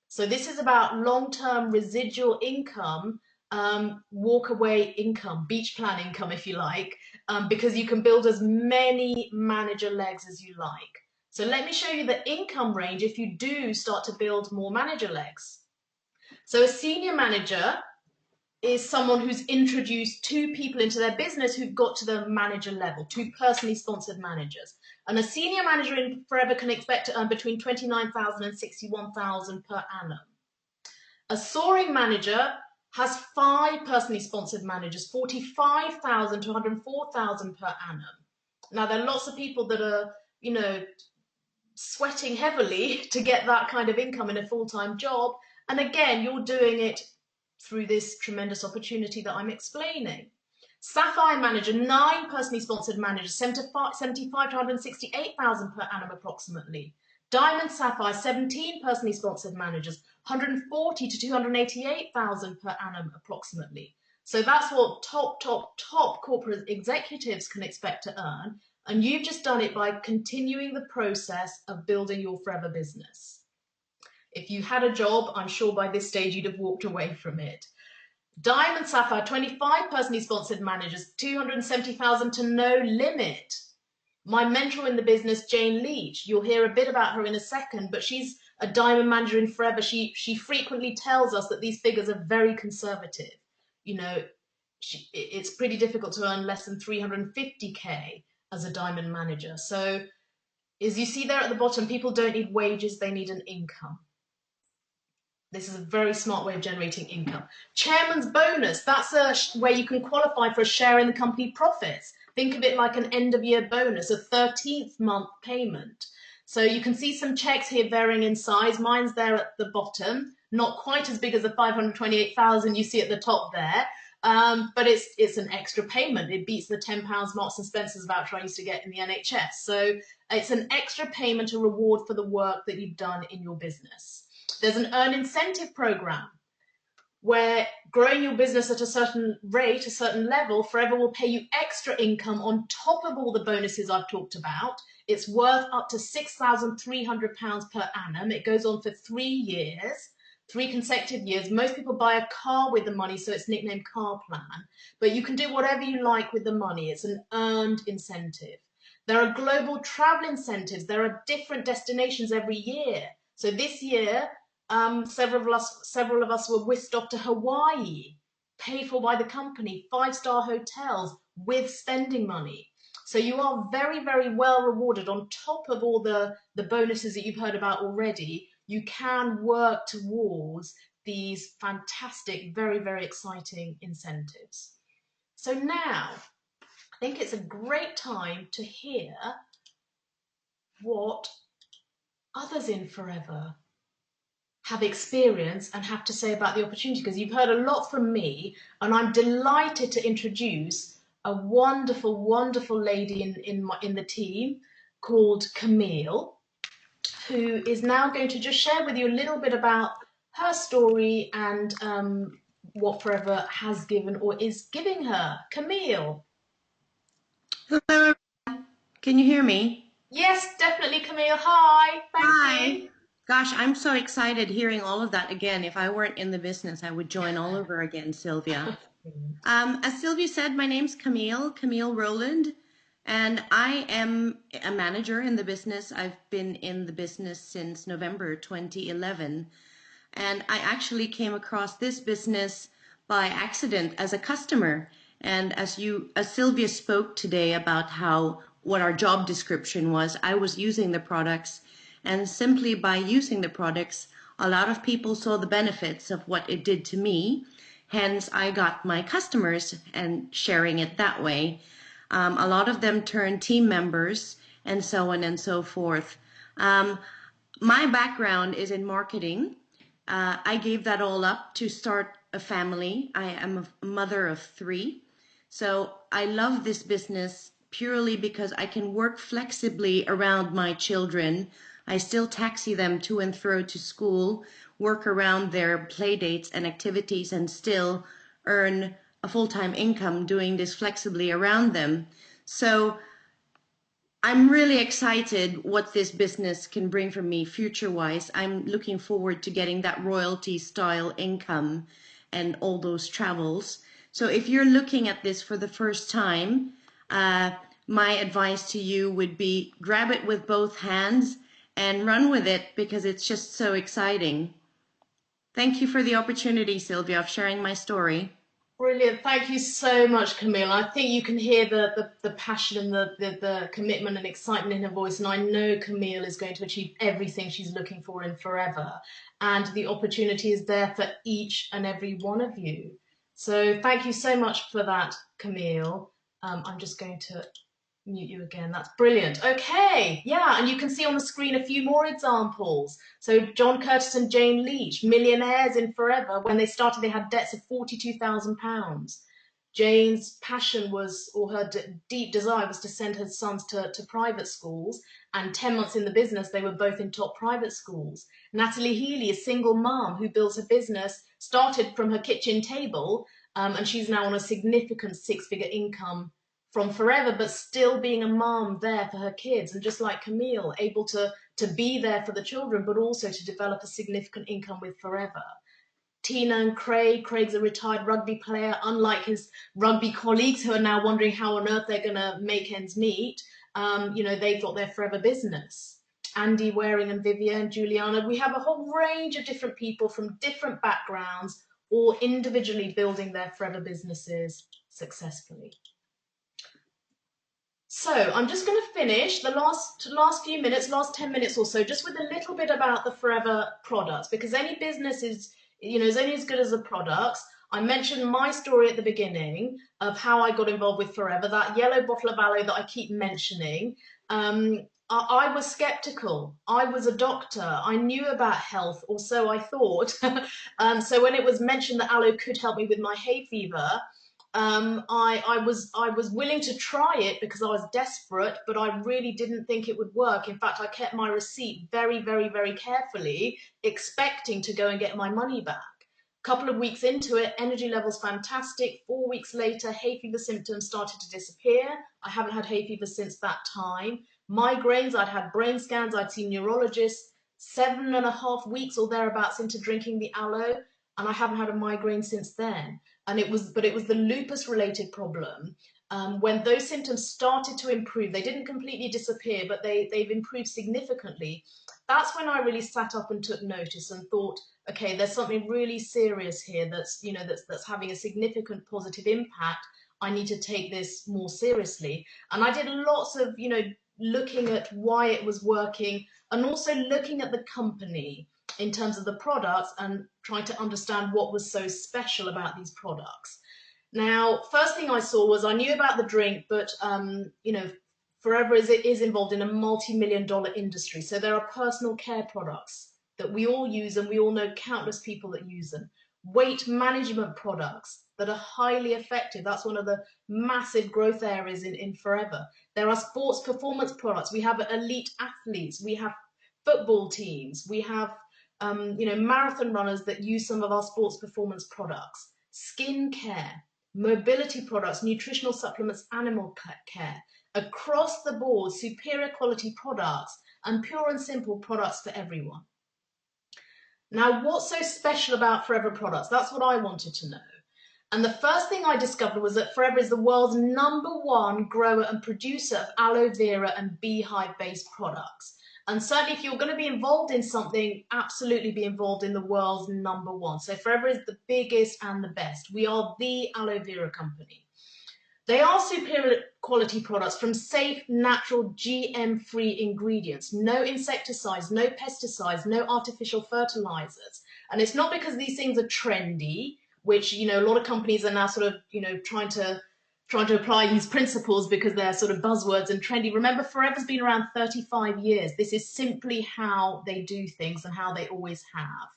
So this is about long-term residual income, walk-away income, beach plan income, if you like, because you can build as many manager legs as you like. So let me show you the income range if you do start to build more manager legs. So a senior manager is someone who's introduced 2 people into their business who've got to the manager level, 2 personally sponsored managers. And a senior manager in Forever can expect to earn between $29,000 and $61,000 per annum. A soaring manager has 5 personally sponsored managers, $45,000 to $104,000 per annum. Now, there are lots of people that are, sweating heavily to get that kind of income in a full-time job. And again, you're doing it through this tremendous opportunity that I'm explaining. Sapphire manager, 9 personally sponsored managers, 75 to 168,000 per annum approximately. Diamond Sapphire, 17 personally sponsored managers, 140 to 288,000 per annum approximately. So that's what top corporate executives can expect to earn. And you've just done it by continuing the process of building your Forever business. If you had a job, I'm sure by this stage you'd have walked away from it. Diamond Sapphire, 25 personally sponsored managers, 270,000 to no limit. My mentor in the business, Jane Leach, you'll hear a bit about her in a second, but she's a diamond manager in Forever. She frequently tells us that these figures are very conservative. It's pretty difficult to earn less than 350K as a diamond manager. So as you see there at the bottom, people don't need wages, they need an income. This is a very smart way of generating income. Chairman's bonus, that's where you can qualify for a share in the company profits. Think of it like an end of year bonus, a 13th month payment. So you can see some checks here varying in size. Mine's there at the bottom, not quite as big as the 528,000 you see at the top there. But it's an extra payment. It beats the £10 Marks and Spencer's voucher I used to get in the NHS. So it's an extra payment, a reward for the work that you've done in your business. There's an earn incentive program where growing your business at a certain rate, a certain level, Forever will pay you extra income on top of all the bonuses I've talked about. It's worth up to £6,300 per annum. It goes on for 3 years. 3 consecutive years. Most people buy a car with the money, so it's nicknamed Car Plan. But you can do whatever you like with the money. It's an earned incentive. There are global travel incentives. There are different destinations every year. So this year, several of us were whisked off to Hawaii, paid for by the company, five-star hotels with spending money. So you are very, very well rewarded on top of all the bonuses that you've heard about already. You can work towards these fantastic, very, very exciting incentives. So now, I think it's a great time to hear what others in Forever have experienced and have to say about the opportunity, because you've heard a lot from me, and I'm delighted to introduce a wonderful, wonderful lady in the team called Camille, who is now going to just share with you a little bit about her story and what Forever has given or is giving her. Camille. Hello, can you hear me? Yes, definitely, Camille. Hi, thank you. Hi. Gosh, I'm so excited hearing all of that again. If I weren't in the business, I would join all over again, Sylvia. As Sylvia said, my name's Camille Rowland, and I am a manager in the business. I've been in the business since November 2011, and I actually came across this business by accident as a customer. And as Sylvia spoke today about what our job description was, I was using the products, and simply by using the products, a lot of people saw the benefits of what it did to me. Hence, I got my customers and sharing it that way. A lot of them turned team members and so on and so forth. Um, my background is in marketing. I gave that all up to start a family. I am a mother of three. So I love this business purely because I can work flexibly around my children. I still taxi them to and fro to school, work around their play dates and activities, and still earn a full-time income doing this flexibly around them. So I'm really excited what this business can bring for me future-wise. I'm looking forward to getting that royalty style income and all those travels. So if you're looking at this for the first time, uh, my advice to you would be grab it with both hands and run with it because it's just so exciting. Thank you for the opportunity, Sylvia, of sharing my story. Brilliant. Thank you so much, Camille. I think you can hear the passion and the commitment and excitement in her voice. And I know Camille is going to achieve everything she's looking for in Forever. And the opportunity is there for each and every one of you. So thank you so much for that, Camille. I'm just going to mute you again. That's brilliant. Okay, yeah, and you can see on the screen a few more examples. So John Curtis and Jane Leach, millionaires in Forever. When they started, they had debts of £42,000. Jane's passion was, or her deep desire was to send her sons to private schools, and 10 months in the business, they were both in top private schools. Natalie Healy, a single mom who builds her business, started from her kitchen table, and she's now on a significant six-figure income from Forever, but still being a mom there for her kids. And just like Camille, able to be there for the children, but also to develop a significant income with Forever. Tina and Craig's a retired rugby player, unlike his rugby colleagues who are now wondering how on earth they're going to make ends meet. They've got their Forever business. Andy Waring and Vivian, Juliana, we have a whole range of different people from different backgrounds, all individually building their Forever businesses successfully. So I'm just going to finish the last few minutes, last 10 minutes or so, just with a little bit about the Forever products, because any business is only as good as the products. I mentioned my story at the beginning of how I got involved with Forever, that yellow bottle of aloe that I keep mentioning. I was skeptical. I was a doctor. I knew about health, or so I thought. So when it was mentioned that aloe could help me with my hay fever, I was willing to try it because I was desperate, but I really didn't think it would work. In fact, I kept my receipt very, very, very carefully, expecting to go and get my money back. A couple of weeks into it, energy levels fantastic. 4 weeks later, hay fever symptoms started to disappear. I haven't had hay fever since that time. Migraines, I'd had brain scans, I'd seen neurologists. 7.5 weeks or thereabouts into drinking the aloe, and I haven't had a migraine since then. It was the lupus related problem. When those symptoms started to improve, they didn't completely disappear, but they've improved significantly. that's when I really sat up and took notice and thought, okay, there's something really serious here that's, you know, that's having a significant positive impact. I need to take this more seriously. And I did lots of, you know, looking at why it was working and also looking at the company in terms of the products and trying to understand what was so special about these products. Now, first thing I saw was I knew about the drink, but you know, Forever is involved in a multi-million-dollar industry. So there are personal care products that we all use, and we all know countless people that use them. Weight management products that are highly effective. That's one of the massive growth areas in Forever. There are sports performance products. We have elite athletes. We have football teams. We have you know, marathon runners that use some of our sports performance products. Skin care, mobility products, nutritional supplements, animal care. Across the board, superior quality products and pure and simple products for everyone. Now, what's so special about Forever products? That's what I wanted to know. And the first thing I discovered was that Forever is the world's #1 grower and producer of aloe vera and beehive-based products. And certainly if you're going to be involved in something, absolutely be involved in the world's #1. So Forever is the biggest and the best. We are the aloe vera company. They are superior quality products from safe, natural, GM-free ingredients. No insecticides, no pesticides, no artificial fertilizers. And it's not because these things are trendy, which, you know, a lot of companies are now sort of, you know, trying to apply these principles because they're sort of buzzwords and trendy. Remember, Forever's been around 35 years. This is simply how they do things and how they always have.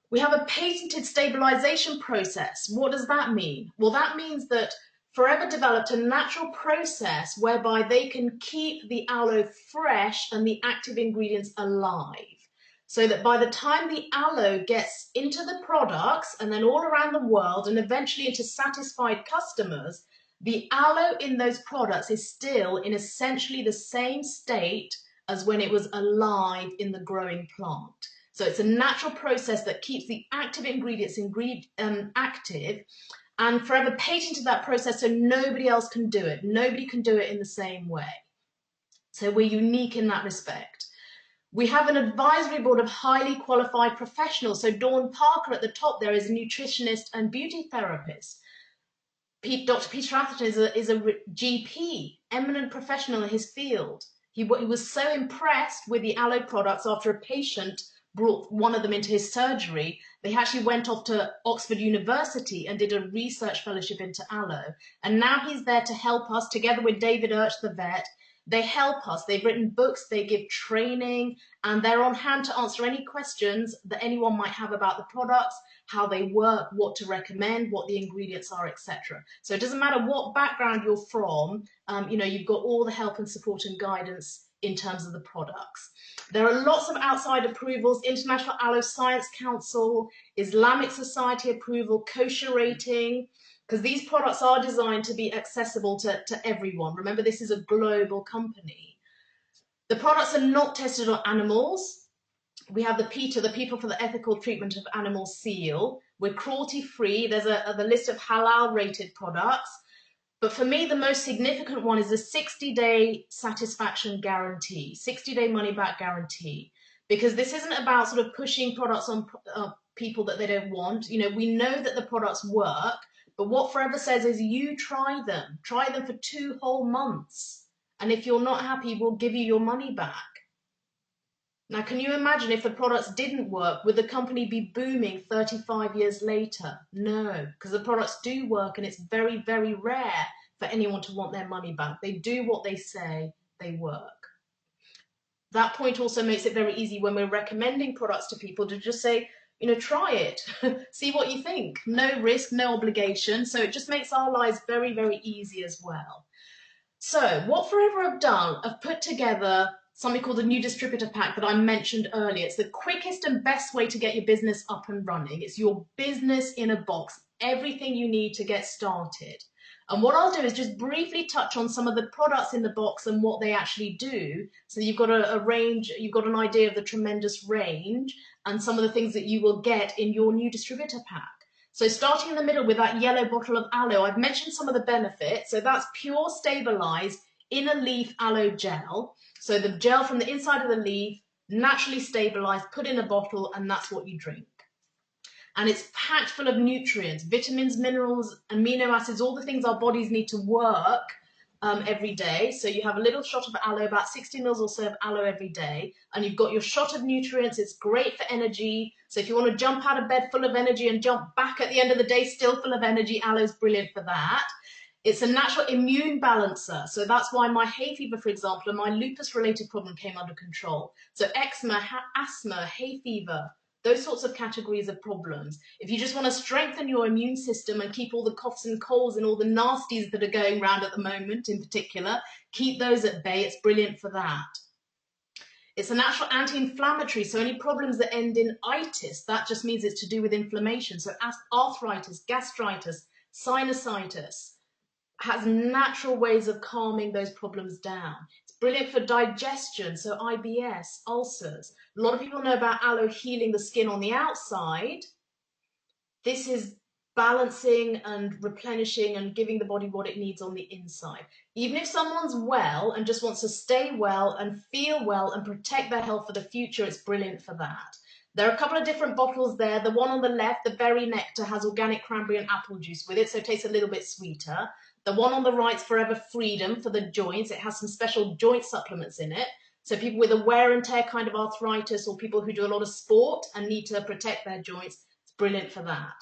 We have a patented stabilization process. What does that mean? Well, that means that Forever developed a natural process whereby they can keep the aloe fresh and the active ingredients alive, so that by the time the aloe gets into the products and then all around the world and eventually into satisfied customers, the aloe in those products is still in essentially the same state as when it was alive in the growing plant. So it's a natural process that keeps the active ingredients active. And Forever patented that process so nobody else can do it. Nobody can do it in the same way. So we're unique in that respect. We have an advisory board of highly qualified professionals. So Dawn Parker at the top there is a nutritionist and beauty therapist. Dr. Peter Atherton is a GP, eminent professional in his field. He was so impressed with the aloe products after a patient brought one of them into his surgery. They actually went off to Oxford University and did a research fellowship into aloe. And now he's there to help us, together with David Urch, the vet. They help us. They've written books, they give training, and they're on hand to answer any questions that anyone might have about the products, how they work, what to recommend, what the ingredients are, etc. So it doesn't matter what background you're from, you know, you've got all the help and support and guidance in terms of the products. There are lots of outside approvals: International Aloe Science Council, Islamic Society approval, kosher rating, because these products are designed to be accessible to everyone. Remember, this is a global company. The products are not tested on animals. We have the PETA, the People for the Ethical Treatment of Animals seal. We're cruelty-free. There's the list of halal-rated products. But for me, the most significant one is the 60-day satisfaction guarantee, 60-day money-back guarantee, because this isn't about sort of pushing products on people that they don't want. You know, we know that the products work, but what Forever says is you try them for 2 whole months. And if you're not happy, we'll give you your money back. Now, can you imagine if the products didn't work, would the company be booming 35 years later? No, because the products do work, and it's very, very rare for anyone to want their money back. They do what they say, they work. That point also makes it very easy when we're recommending products to people to just say, you know, try it, see what you think. No risk, no obligation. So it just makes our lives very, very easy as well. So what Forever have done, have put together something called the new distributor pack that I mentioned earlier. It's the quickest and best way to get your business up and running. It's your business in a box, everything you need to get started. And what I'll do is just briefly touch on some of the products in the box and what they actually do. So you've got a range, you've got an idea of the tremendous range and some of the things that you will get in your new distributor pack. So starting in the middle with that yellow bottle of aloe, I've mentioned some of the benefits. So that's pure stabilized inner leaf aloe gel. So the gel from the inside of the leaf naturally stabilized, put in a bottle, and that's what you drink. And it's packed full of nutrients, vitamins, minerals, amino acids, all the things our bodies need to work every day. So you have a little shot of aloe, about 60 mils or so of aloe every day, and you've got your shot of nutrients. It's great for energy. So if you want to jump out of bed full of energy and jump back at the end of the day still full of energy, aloe is brilliant for that. It's a natural immune balancer. So that's why my hay fever, for example, and my lupus related problem came under control. So eczema, asthma, hay fever, those sorts of categories of problems. If you just want to strengthen your immune system and keep all the coughs and colds and all the nasties that are going around at the moment in particular, keep those at bay, it's brilliant for that. It's a natural anti-inflammatory, so any problems that end in itis, that just means it's to do with inflammation. So arthritis, gastritis, sinusitis, has natural ways of calming those problems down. It's brilliant for digestion, so IBS, ulcers. A lot of people know about aloe healing the skin on the outside. This is balancing and replenishing and giving the body what it needs on the inside. Even if someone's well and just wants to stay well and feel well and protect their health for the future, it's brilliant for that. There are a couple of different bottles there. The one on the left, the Berry Nectar, has organic cranberry and apple juice with it, so it tastes a little bit sweeter. The one on the right is Forever Freedom for the joints. It has some special joint supplements in it. So people with a wear and tear kind of arthritis, or people who do a lot of sport and need to protect their joints, it's brilliant for that.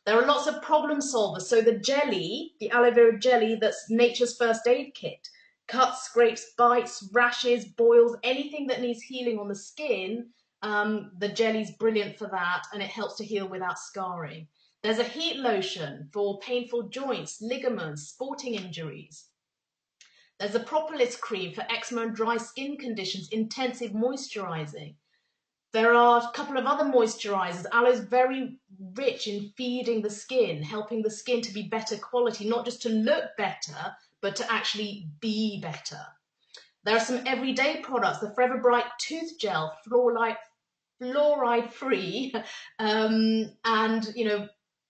There are lots of problem solvers. So the jelly, the aloe vera jelly, that's nature's first aid kit. Cuts, scrapes, bites, rashes, boils, anything that needs healing on the skin, the jelly's brilliant for that, and it helps to heal without scarring. There's a heat lotion for painful joints, ligaments, sporting injuries. There's a propolis cream for eczema and dry skin conditions, intensive moisturizing. There are a couple of other moisturizers. Aloe is very rich in feeding the skin, helping the skin to be better quality, not just to look better, but to actually be better. There are some everyday products, the Forever Bright Tooth Gel, fluoride free, and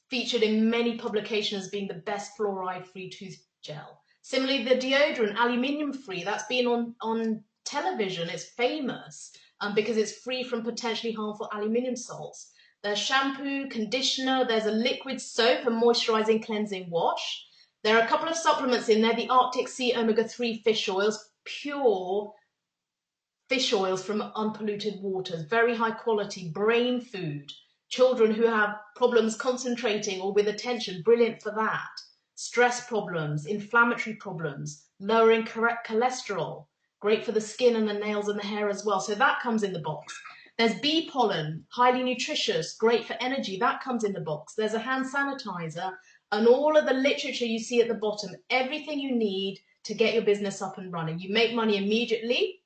featured in many publications as being the best fluoride-free tooth gel. Similarly, the deodorant, aluminium-free, that's been on television. It's famous because it's free from potentially harmful aluminium salts. There's shampoo, conditioner, there's a liquid soap, a moisturizing cleansing wash. There are a couple of supplements in there, the Arctic Sea omega-3 fish oils, pure fish oils from unpolluted waters, very high quality, brain food. Children who have problems concentrating or with attention, brilliant for that. Stress problems, inflammatory problems, lowering cholesterol, great for the skin and the nails and the hair as well. So that comes in the box. There's bee pollen, highly nutritious, great for energy. That comes in the box. There's a hand sanitizer and all of the literature you see at the bottom, everything you need to get your business up and running. You make money immediately.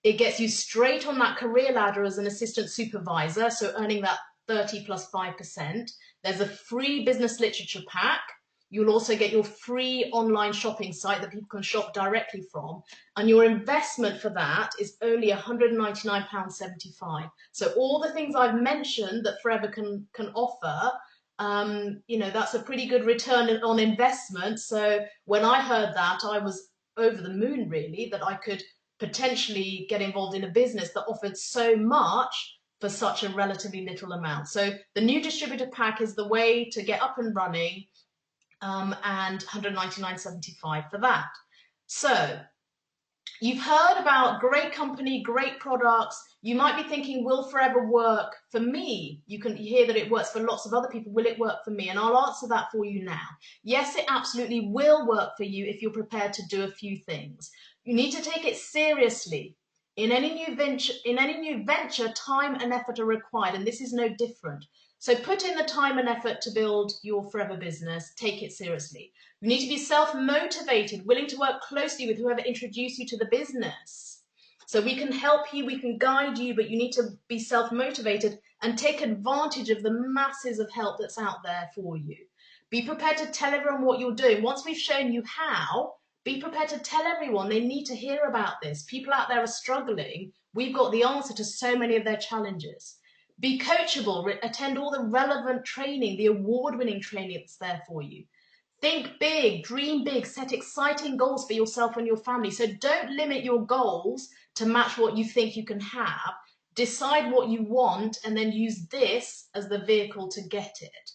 It gets you straight on that career ladder as an assistant supervisor, so earning that 30 plus 5%. There's a free business literature pack. You'll also get your free online shopping site that people can shop directly from. And your investment for that is only £199.75. So all the things I've mentioned that Forever can offer, that's a pretty good return on investment. So when I heard that, I was over the moon, really, that I could potentially get involved in a business that offered so much for such a relatively little amount. So the new distributor pack is the way to get up and running, and £199.75 for that. So you've heard about great company, great products. You might be thinking, will Forever work for me? You can hear that it works for lots of other people. Will it work for me? And I'll answer that for you now. Yes, it absolutely will work for you if you're prepared to do a few things. You need to take it seriously. In any new venture, time and effort are required, and this is no different. So put in the time and effort to build your Forever business. Take it seriously. You need to be self-motivated, willing to work closely with whoever introduced you to the business. So we can help you, we can guide you, but you need to be self-motivated and take advantage of the masses of help that's out there for you. Be prepared to tell everyone what you're doing. Once we've shown you how, be prepared to tell everyone. They need to hear about this. People out there are struggling. We've got the answer to so many of their challenges. Be coachable, attend all the relevant training, the award-winning training that's there for you. Think big, dream big, set exciting goals for yourself and your family. So don't limit your goals to match what you think you can have. decide what you want, and then use this as the vehicle to get it.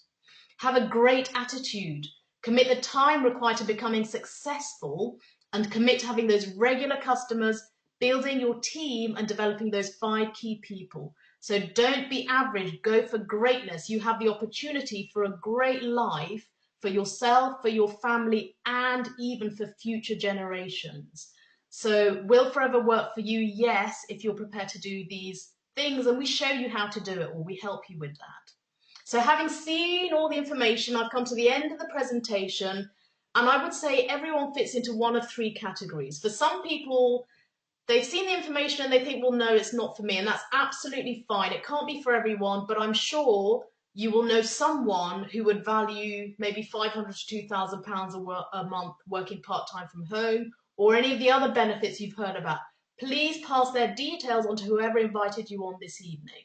Have a great attitude. Commit the time required to becoming successful, and commit to having those regular customers, building your team, and developing those 5 key people. So don't be average, go for greatness. You have the opportunity for a great life for yourself, for your family, and even for future generations. So will forever work for you? Yes, if you're prepared to do these things, and we show you how to do it, or we help you with that. So having seen all the information, I've come to the end of the presentation, and I would say everyone fits into one of 3 categories. For some people, they've seen the information and they think, well, no, it's not for me, and that's absolutely fine. It can't be for everyone, but I'm sure you will know someone who would value maybe £500 to £2,000 a month working part-time from home, or any of the other benefits you've heard about. Please pass their details on to whoever invited you on this evening.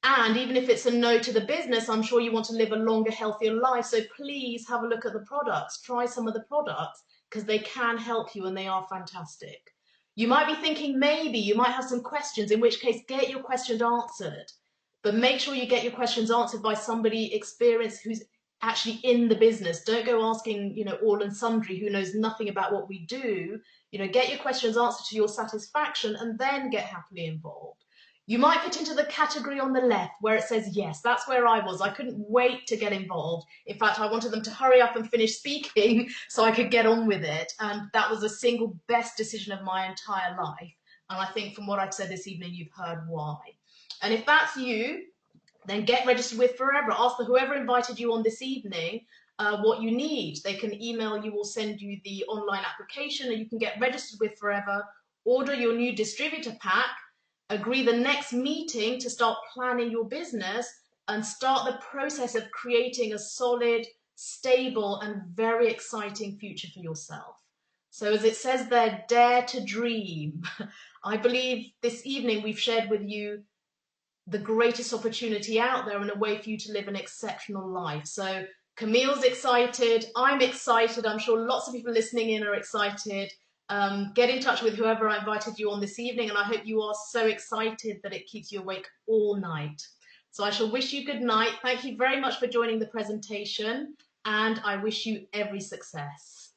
And even if it's a no to the business, I'm sure you want to live a longer, healthier life. So please have a look at the products, try some of the products, because they can help you and they are fantastic. You might be thinking maybe you might have some questions, in which case get your questions answered. But make sure you get your questions answered by somebody experienced who's actually in the business. Don't go asking, all and sundry who knows nothing about what we do. Get your questions answered to your satisfaction and then get happily involved. You might fit into the category on the left where it says yes. That's where I was. I couldn't wait to get involved. In fact, I wanted them to hurry up and finish speaking so I could get on with it. And that was the single best decision of my entire life. And I think from what I've said this evening, you've heard why. And if that's you, then get registered with Forever. Ask whoever invited you on this evening what you need. They can email you or send you the online application, and you can get registered with Forever, order your new distributor pack, agree the next meeting to start planning your business, and start the process of creating a solid, stable, and very exciting future for yourself. So as it says there, dare to dream. I believe this evening we've shared with you the greatest opportunity out there and a way for you to live an exceptional life. So Camille's excited, I'm excited, I'm sure lots of people listening in are excited. Get in touch with whoever I invited you on this evening, and I hope you are so excited that it keeps you awake all night. So I shall wish you good night. Thank you very much for joining the presentation, and I wish you every success.